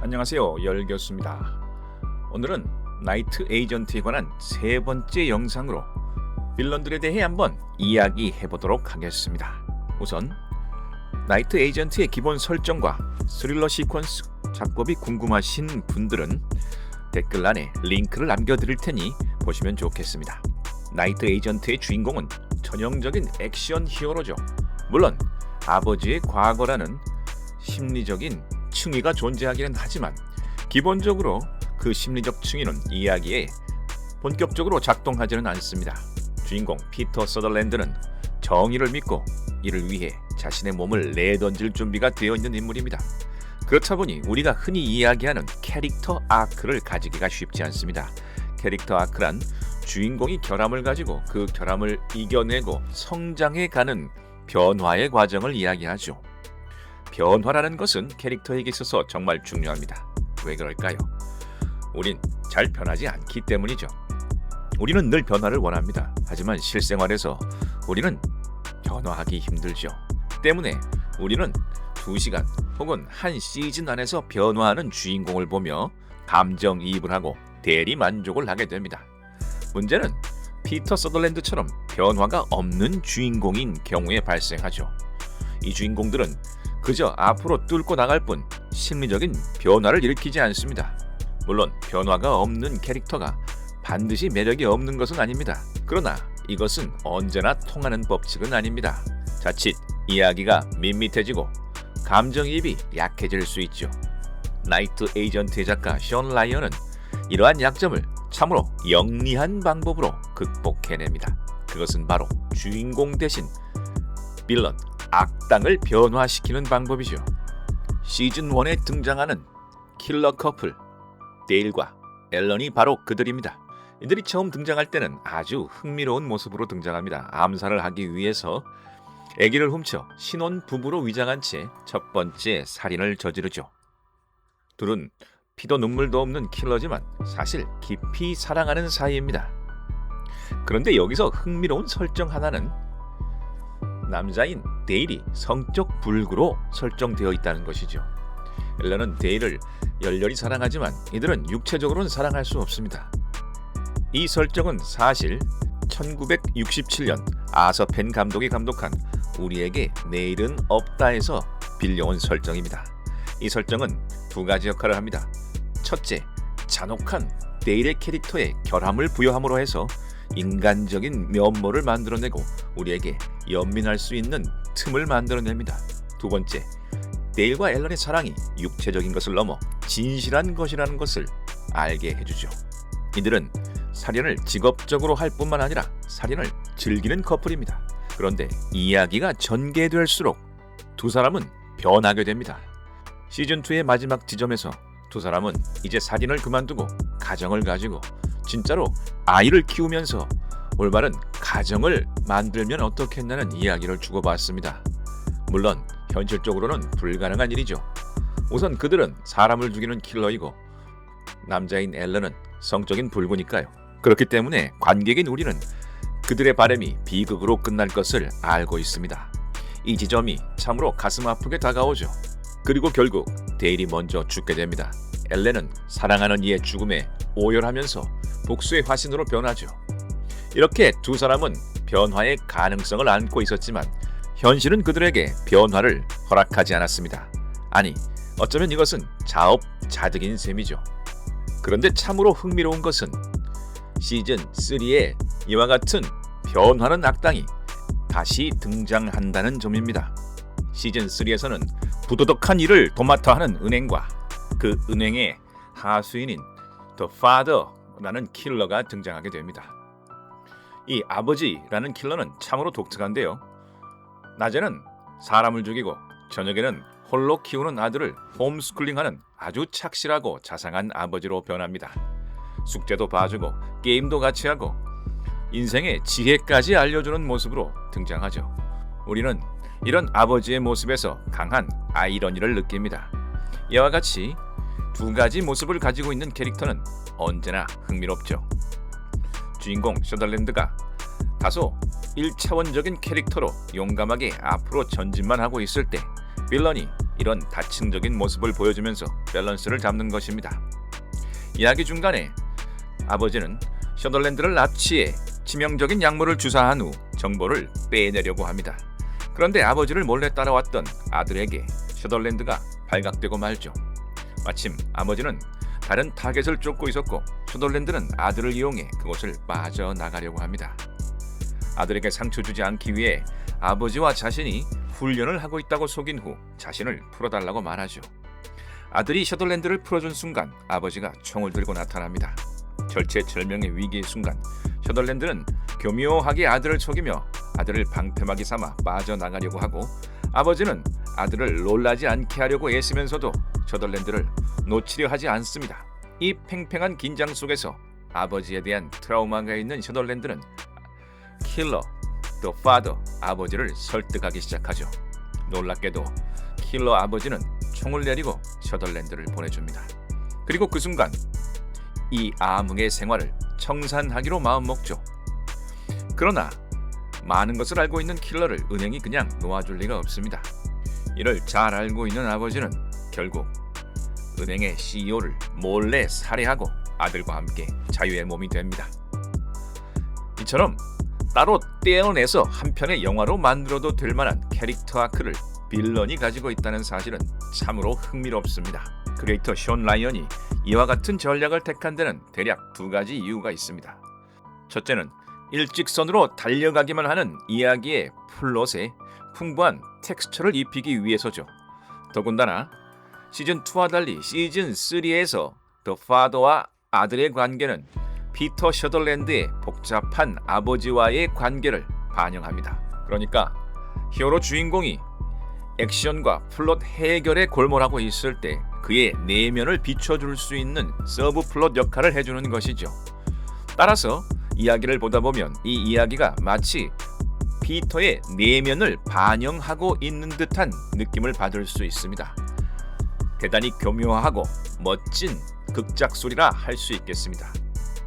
안녕하세요, 열교수입니다. 오늘은 나이트 에이전트에 관한 세 번째 영상으로 빌런들에 대해 한번 이야기해보도록 하겠습니다. 우선 나이트 에이전트의 기본 설정과 스릴러 시퀀스 작법이 궁금하신 분들은 댓글란에 링크를 남겨드릴 테니 보시면 좋겠습니다. 나이트 에이전트의 주인공은 전형적인 액션 히어로죠. 물론 아버지의 과거라는 심리적인 층위가 존재하기는 하지만 기본적으로 그 심리적 층위는 이야기에 본격적으로 작동하지는 않습니다. 주인공 피터 서덜랜드는 정의를 믿고 이를 위해 자신의 몸을 내던질 준비가 되어 있는 인물입니다. 그렇다 보니 우리가 흔히 이야기하는 캐릭터 아크를 가지기가 쉽지 않습니다. 캐릭터 아크란 주인공이 결함을 가지고 그 결함을 이겨내고 성장해가는 변화의 과정을 이야기하죠. 변화라는 것은 캐릭터에게 있어서 정말 중요합니다. 왜 그럴까요? 우린 잘 변하지 않기 때문이죠. 우리는 늘 변화를 원합니다. 하지만 실생활에서 우리는 변화하기 힘들죠. 때문에 우리는 2시간 혹은 한 시즌 안에서 변화하는 주인공을 보며 감정이입을 하고 대리 만족을 하게 됩니다. 문제는 피터 서덜랜드처럼 변화가 없는 주인공인 경우에 발생하죠. 이 주인공들은 그저 앞으로 뚫고 나갈 뿐 심리적인 변화를 일으키지 않습니다. 물론 변화가 없는 캐릭터가 반드시 매력이 없는 것은 아닙니다. 그러나 이것은 언제나 통하는 법칙은 아닙니다. 자칫 이야기가 밋밋해지고 감정이입이 약해질 수 있죠. 나이트 에이전트의 작가 션 라이언은 이러한 약점을 참으로 영리한 방법으로 극복해냅니다. 그것은 바로 주인공 대신 빌런, 악당을 변화시키는 방법이죠. 시즌 1에 등장하는 킬러 커플 데일과 앨런이 바로 그들입니다. 이들이 처음 등장할 때는 아주 흥미로운 모습으로 등장합니다. 암살을 하기 위해서 아기를 훔쳐 신혼 부부로 위장한 채 첫 번째 살인을 저지르죠. 둘은 피도 눈물도 없는 킬러지만 사실 깊이 사랑하는 사이입니다. 그런데 여기서 흥미로운 설정 하나는 남자인 데일이 성적 불구로 설정되어 있다는 것이죠. 앨런은 데일을 열렬히 사랑하지만 이들은 육체적으로는 사랑할 수 없습니다. 이 설정은 사실 1967년 아서 펜 감독이 감독한 우리에게 내일은 없다에서 빌려온 설정입니다. 이 설정은 2가지 역할을 합니다. 첫째, 잔혹한 데일의 캐릭터에 결함을 부여함으로 해서 인간적인 면모를 만들어내고 우리에게 연민할 수 있는 틈을 만들어냅니다. 2번째, 데일과 앨런의 사랑이 육체적인 것을 넘어 진실한 것이라는 것을 알게 해주죠. 이들은 살인을 직업적으로 할 뿐만 아니라 살인을 즐기는 커플입니다. 그런데 이야기가 전개될수록 두 사람은 변하게 됩니다. 시즌2의 마지막 지점에서 두 사람은 이제 살인을 그만두고 가정을 가지고 진짜로 아이를 키우면서 올바른 가정을 만들면 어떻겠냐는 이야기를 주고받습니다. 물론 현실적으로는 불가능한 일이죠. 우선 그들은 사람을 죽이는 킬러이고 남자인 앨런은 성적인 불구니까요. 그렇기 때문에 관객인 우리는 그들의 바람이 비극으로 끝날 것을 알고 있습니다. 이 지점이 참으로 가슴 아프게 다가오죠. 그리고 결국 데일이 먼저 죽게 됩니다. 앨런은 사랑하는 이의 죽음에 오열하면서 복수의 화신으로 변하죠. 이렇게 두 사람은 변화의 가능성을 안고 있었지만 현실은 그들에게 변화를 허락하지 않았습니다. 아니, 어쩌면 이것은 자업자득인 셈이죠. 그런데 참으로 흥미로운 것은 시즌 3에 이와 같은 변화는 악당이 다시 등장한다는 점입니다. 시즌 3에서는 부도덕한 일을 도맡아 하는 은행과 그 은행의 하수인인 The Father라는 킬러가 등장하게 됩니다. 이 아버지라는 킬러는 참으로 독특한데요. 낮에는 사람을 죽이고 저녁에는 홀로 키우는 아들을 홈스쿨링하는 아주 착실하고 자상한 아버지로 변합니다. 숙제도 봐주고 게임도 같이 하고 인생의 지혜까지 알려주는 모습으로 등장하죠. 우리는 이런 아버지의 모습에서 강한 아이러니를 느낍니다. 이와 같이 2가지 모습을 가지고 있는 캐릭터는 언제나 흥미롭죠. 주인공 서덜랜드가 다소 1차원적인 캐릭터로 용감하게 앞으로 전진만 하고 있을 때 빌런이 이런 다층적인 모습을 보여주면서 밸런스를 잡는 것입니다. 이야기 중간에 아버지는 셔덜랜드를 납치해 치명적인 약물을 주사한 후 정보를 빼내려고 합니다. 그런데 아버지를 몰래 따라왔던 아들에게 셔덜랜드가 발각되고 말죠. 마침 아버지는 다른 타겟을 쫓고 있었고 셔덜랜드는 아들을 이용해 그곳을 빠져나가려고 합니다. 아들에게 상처 주지 않기 위해 아버지와 자신이 훈련을 하고 있다고 속인 후 자신을 풀어달라고 말하죠. 아들이 셔덜랜드를 풀어준 순간 아버지가 총을 들고 나타납니다. 절체절명의 위기의 순간 셔덜랜드는 교묘하게 아들을 속이며 아들을 방패막이 삼아 빠져나가려고 하고 아버지는 아들을 놀라지 않게 하려고 애쓰면서도 셔덜랜드를 놓치려 하지 않습니다. 이 팽팽한 긴장 속에서 아버지에 대한 트라우마가 있는 셔덜랜드는 킬러, 더 파더, 아버지를 설득하기 시작하죠. 놀랍게도 킬러 아버지는 총을 내리고 셔덜랜드를 보내줍니다. 그리고 그 순간 이 암흑의 생활을 청산하기로 마음먹죠. 그러나 많은 것을 알고 있는 킬러를 은행이 그냥 놓아줄 리가 없습니다. 이를 잘 알고 있는 아버지는 결국 은행의 CEO를 몰래 살해하고 아들과 함께 자유의 몸이 됩니다. 이처럼 따로 떼어내서 한 편의 영화로 만들어도 될 만한 캐릭터 아크를 빌런이 가지고 있다는 사실은 참으로 흥미롭습니다. 크리에이터 션 라이언이 이와 같은 전략을 택한 데는 대략 두 가지 이유가 있습니다. 첫째는 일직선으로 달려가기만 하는 이야기의 플롯에 풍부한 텍스처를 입히기 위해서죠. 더군다나 시즌2와 달리 시즌3에서 더 파더와 아들의 관계는 피터 셔덜랜드의 복잡한 아버지와의 관계를 반영합니다. 그러니까 히어로 주인공이 액션과 플롯 해결에 골몰하고 있을 때 그의 내면을 비춰줄 수 있는 서브 플롯 역할을 해주는 것이죠. 따라서 이야기를 보다 보면 이 이야기가 마치 피터의 내면을 반영하고 있는 듯한 느낌을 받을 수 있습니다. 대단히 교묘하고 멋진 극작소리라 할 수 있겠습니다.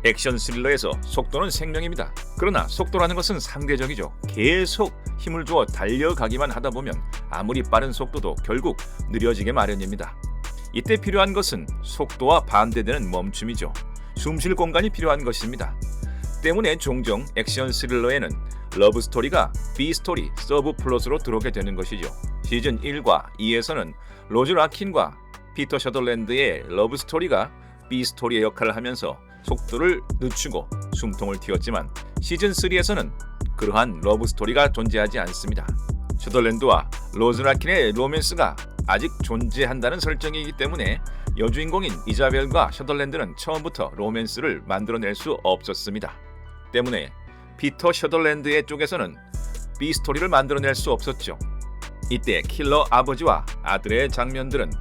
액션 스릴러에서 속도는 생명입니다. 그러나 속도라는 것은 상대적이죠. 계속 힘을 주어 달려가기만 하다 보면 아무리 빠른 속도도 결국 느려지게 마련입니다. 이때 필요한 것은 속도와 반대되는 멈춤이죠. 숨쉴 공간이 필요한 것입니다. 때문에 종종 액션 스릴러에는 러브 스토리가 B 스토리, 서브 플롯으로 들어오게 되는 것이죠. 시즌 1과 2에서는 로즈 라킨과 피터 셔덜랜드의 러브 스토리가 B 스토리의 역할을 하면서 속도를 늦추고 숨통을 틔웠지만 시즌 3에서는 그러한 러브 스토리가 존재하지 않습니다. 셔덜랜드와 로즈 라킨의 로맨스가 아직 존재한다는 설정이기 때문에 여주인공인 이자벨과 셔덜랜드는 처음부터 로맨스를 만들어낼 수 없었습니다. 때문에 피터 셔덜랜드의 쪽에서는 B 스토리를 만들어낼 수 없었죠. 이때 킬러 아버지와 아들의 장면들은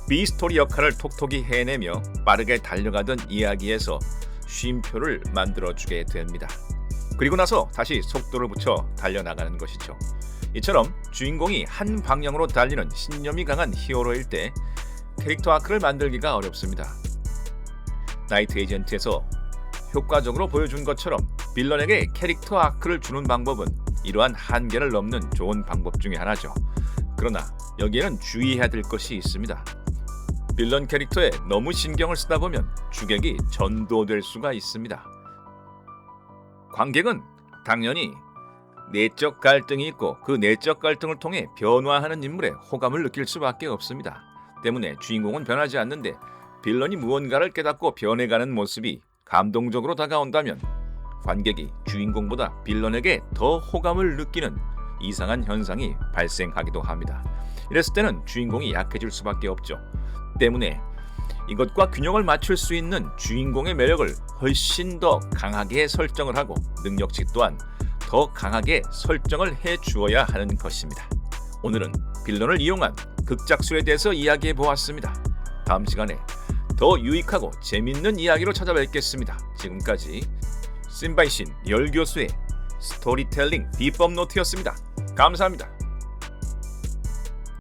B 스토리 역할을 톡톡히 해내며 빠르게 달려가던 이야기에서 쉼표를 만들어주게 됩니다. 그리고 나서 다시 속도를 붙여 달려나가는 것이죠. 이처럼 주인공이 한 방향으로 달리는 신념이 강한 히어로일 때 캐릭터 아크를 만들기가 어렵습니다. 나이트 에이전트에서 효과적으로 보여준 것처럼 빌런에게 캐릭터 아크를 주는 방법은 이러한 한계를 넘는 좋은 방법 중에 하나죠. 그러나 여기에는 주의해야 될 것이 있습니다. 빌런 캐릭터에 너무 신경을 쓰다 보면 주객이 전도될 수가 있습니다. 관객은 당연히 내적 갈등이 있고 그 내적 갈등을 통해 변화하는 인물에 호감을 느낄 수밖에 없습니다. 때문에 주인공은 변하지 않는데 빌런이 무언가를 깨닫고 변해가는 모습이 감동적으로 다가온다면 관객이 주인공보다 빌런에게 더 호감을 느끼는 이상한 현상이 발생하기도 합니다. 이랬을 때는 주인공이 약해질 수밖에 없죠. 때문에 이것과 균형을 맞출 수 있는 주인공의 매력을 훨씬 더 강하게 설정을 하고 능력치 또한 더 강하게 설정을 해 주어야 하는 것입니다. 오늘은 빌런을 이용한 극작술에 대해서 이야기해 보았습니다. 다음 시간에 더 유익하고 재밌는 이야기로 찾아뵙겠습니다. 지금까지 신바이신 열교수의 스토리텔링 비법 노트였습니다. 감사합니다.